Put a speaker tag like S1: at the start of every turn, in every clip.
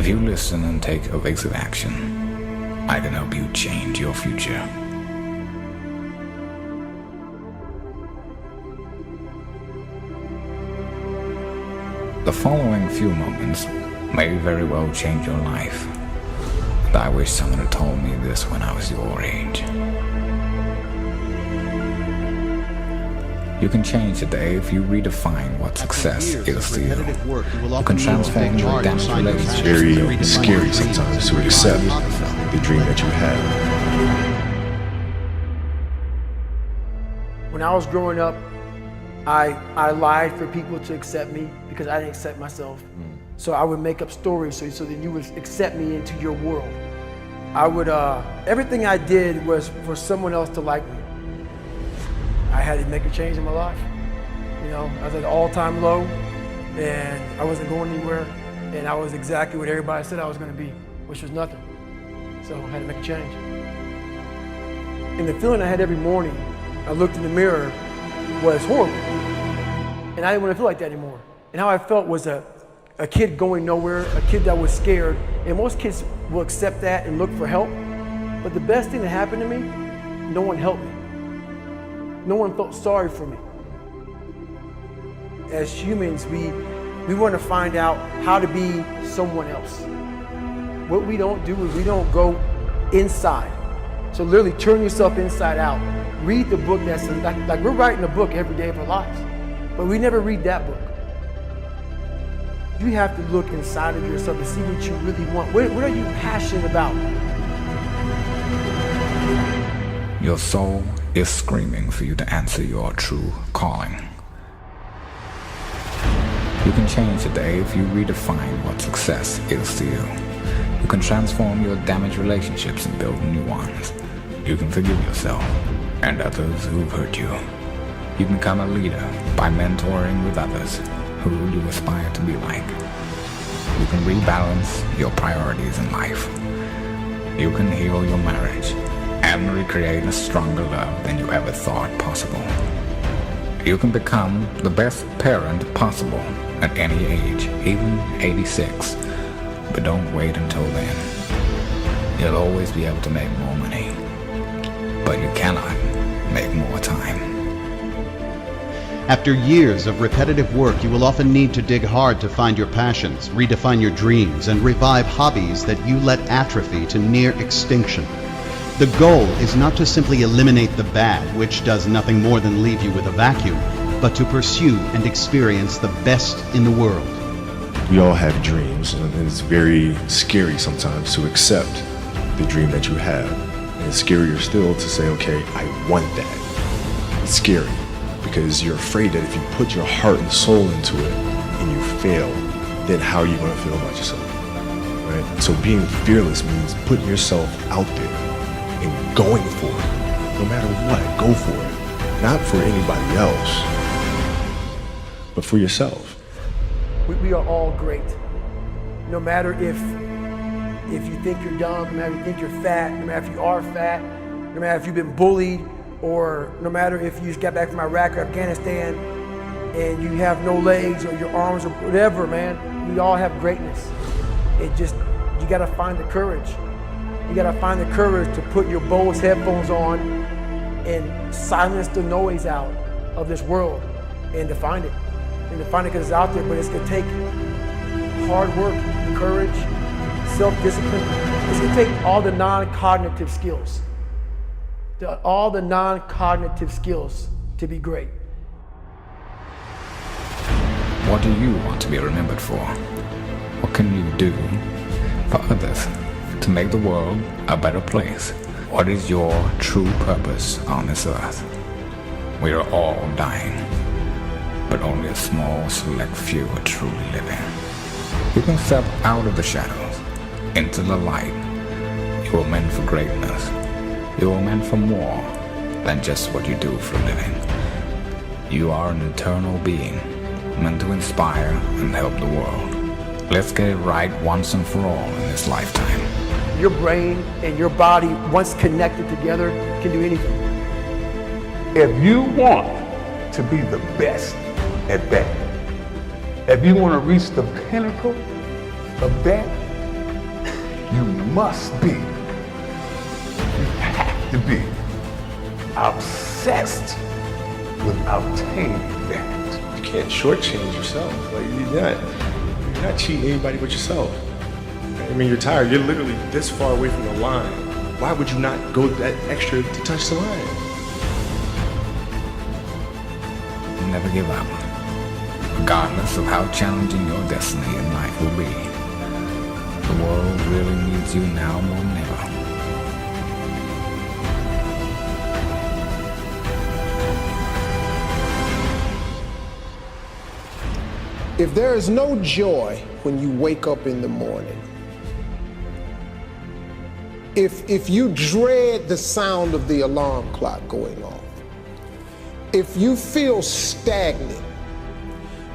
S1: If you listen and take evasive action, I can help you change your future. The following few moments may very well change your life, and I wish someone had told me this when I was your age. You can change today if you redefine what success is to you. You can transform your damaged relationships.
S2: It's very scary sometimes to accept the dream that you have.
S3: When I was growing up, I lied for people to accept me because I didn't accept myself. So I would make up stories so that you would accept me into your world. I would, everything I did was for someone else to like me. I had to make a change in my life. You know, I was at an all-time low and I wasn't going anywhere and I was exactly what everybody said I was gonna be, which was nothing. So I had to make a change. And the feeling I had every morning, I looked in the mirror, was horrible. And I didn't want to feel like that anymore. And how I felt was a kid going nowhere, a kid that was scared. And most kids will accept that and look for help. But the best thing that happened to me, no one helped me. No one felt sorry for me. As humans, we want to find out how to be someone else. What we don't do is we don't go inside. So literally turn yourself inside out. Read the book that's like we're writing a book every day of our lives, but we never read that book. You have to look inside of yourself to see what you really want. What are you passionate about?
S1: Your soul is screaming for you to answer your true calling. You can change today if you redefine what success is to you. You can transform your damaged relationships and build new ones. You can forgive yourself and others who've hurt you. You can become a leader by mentoring with others who you aspire to be like. You can rebalance your priorities in life. You can heal your marriage and recreate a stronger love than you ever thought possible. You can become the best parent possible at any age, even 86. But don't wait until then. You'll always be able to make more money, but you cannot make more time.
S4: After years of repetitive work, you will often need to dig hard to find your passions, redefine your dreams, and revive hobbies that you let atrophy to near extinction. The goal is not to simply eliminate the bad, which does nothing more than leave you with a vacuum, but to pursue and experience the best in the world.
S2: We all have dreams, and it's very scary sometimes to accept the dream that you have. And it's scarier still to say, okay, I want that. It's scary because you're afraid that if you put your heart and soul into it and you fail, then how are you going to feel about yourself, right? So being fearless means putting yourself out there and going for it. No matter what, go for it. Not for anybody else, but for yourself.
S3: We are all great. No matter if you think you're dumb, no matter if you think you're fat, no matter if you are fat, no matter if you've been bullied, or no matter if you just got back from Iraq or Afghanistan and you have no legs or your arms or whatever, man, we all have greatness. It just, you gotta find the courage. You gotta find the courage to put your Bose headphones on and silence the noise out of this world and to find it. And to find it because it's out there, but it's gonna take hard work, courage, self-discipline. It's gonna take all the non-cognitive skills. All the non-cognitive skills to be great.
S1: What do you want to be remembered for? What can you do for others to make the world a better place? What is your true purpose on this earth? We are all dying, but only a small select few are truly living. You can step out of the shadows into the light. You are meant for greatness. You are meant for more than just what you do for a living. You are an eternal being, meant to inspire and help the world. Let's get it right once and for all in this lifetime.
S3: Your brain and your body, once connected together, can do anything.
S5: If you want to be the best at that, if you want to reach the pinnacle of that, You must be, you have to be obsessed with obtaining that.
S2: You can't shortchange yourself. Like you're not cheating anybody but yourself. I mean, you're tired. You're literally this far away from the line. Why would you not go that extra to touch the line?
S1: Never give up, regardless of how challenging your destiny in life will be. The world really needs you now more than ever.
S6: If there is no joy when you wake up in the morning, if you dread the sound of the alarm clock going off, if you feel stagnant,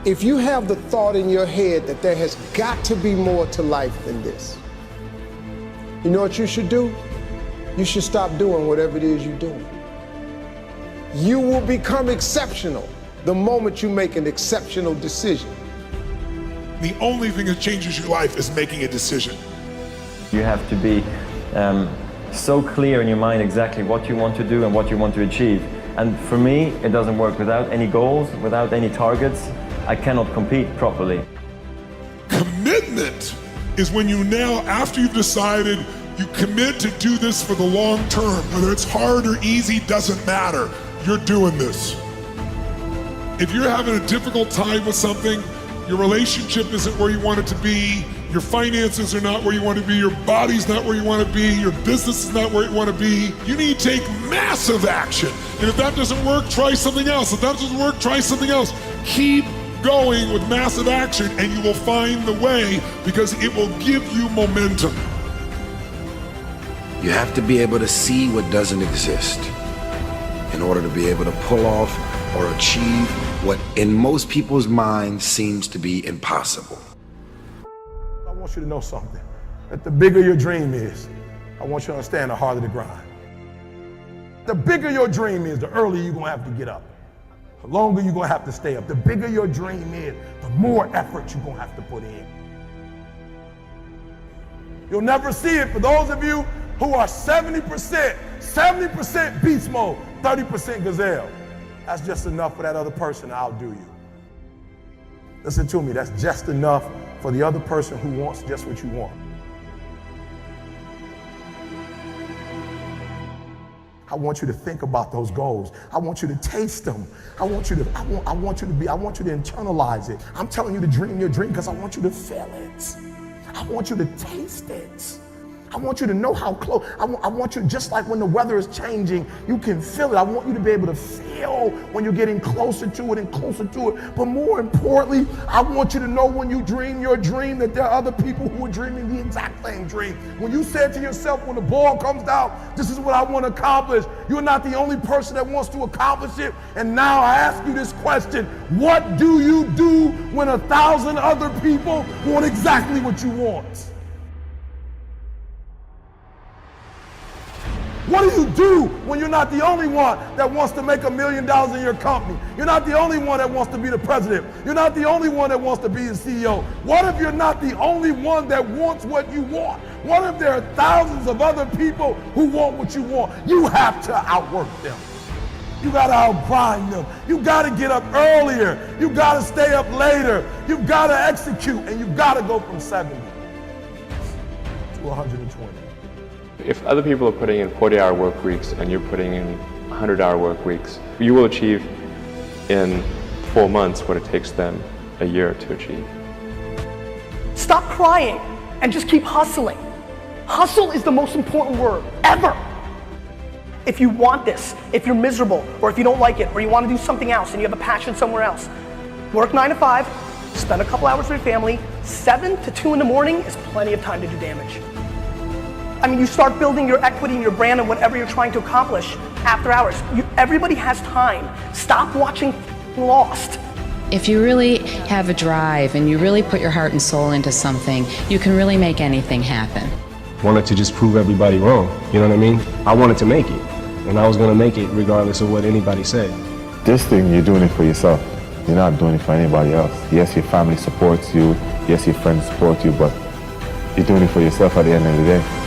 S6: if you have the thought in your head that there has got to be more to life than this, you know what you should do? You should stop doing whatever it is you're doing. You will become exceptional the moment you make an exceptional decision.
S7: The only thing that changes your life is making a decision.
S8: You have to be so clear in your mind exactly what you want to do and what you want to achieve. And for me, it doesn't work. Without any goals, without any targets, I cannot compete properly.
S7: Commitment is when you now, after you've decided, you commit to do this for the long term. Whether it's hard or easy, doesn't matter. You're doing this. If you're having a difficult time with something, your relationship isn't where you want it to be, your finances are not where you want to be, your body's not where you want to be, your business is not where you want to be, you need to take massive action. And if that doesn't work, try something else. If that doesn't work, try something else. Keep going with massive action and you will find the way, because it will give you momentum.
S9: You have to be able to see what doesn't exist in order to be able to pull off or achieve what in most people's minds seems to be impossible.
S5: I want you to know something, that the bigger your dream is, I want you to understand the harder the grind. The bigger your dream is, the earlier you're gonna have to get up. The longer you're gonna have to stay up. The bigger your dream is, the more effort you're gonna have to put in. You'll never see it for those of you who are 70% beast mode, 30% gazelle. That's just enough for that other person to outdo you. Listen to me, that's just enough for the other person who wants just what you want. I want you to think about those goals. I want you to taste them. I want you to internalize it. I'm telling you to dream your dream because I want you to feel it. I want you to taste it. I want you to know how close. I want you, just like when the weather is changing, you can feel it. I want you to be able to feel when you're getting closer to it and closer to it. But more importantly, I want you to know when you dream your dream that there are other people who are dreaming the exact same dream. When you said to yourself, when the ball comes down, this is what I want to accomplish, you're not the only person that wants to accomplish it. And now I ask you this question: what do you do when 1,000 other people want exactly what you want? What do you do when you're not the only one that wants to make $1 million in your company? You're not the only one that wants to be the president. You're not the only one that wants to be the CEO. What if you're not the only one that wants what you want? What if there are thousands of other people who want what you want? You have to outwork them. You gotta outgrind them. You gotta get up earlier. You gotta stay up later. You gotta execute, and you gotta go from 70 to 120.
S10: If other people are putting in 40-hour work weeks and you're putting in 100-hour work weeks, you will achieve in 4 months what it takes them a year to achieve.
S11: Stop crying and just keep hustling. Hustle is the most important word ever. If you want this, if you're miserable, or if you don't like it, or you want to do something else and you have a passion somewhere else, work 9 to 5, spend a couple hours with your family. 7 to 2 in the morning is plenty of time to do damage. I mean, you start building your equity and your brand and whatever you're trying to accomplish after hours. Everybody has time. Stop watching Lost.
S12: If you really have a drive and you really put your heart and soul into something, you can really make anything happen.
S13: Wanted to just prove everybody wrong, you know what I mean? I wanted to make it, and I was gonna make it regardless of what anybody said.
S14: This thing, you're doing it for yourself. You're not doing it for anybody else. Yes, your family supports you. Yes, your friends support you, but You're doing it for yourself at the end of the day.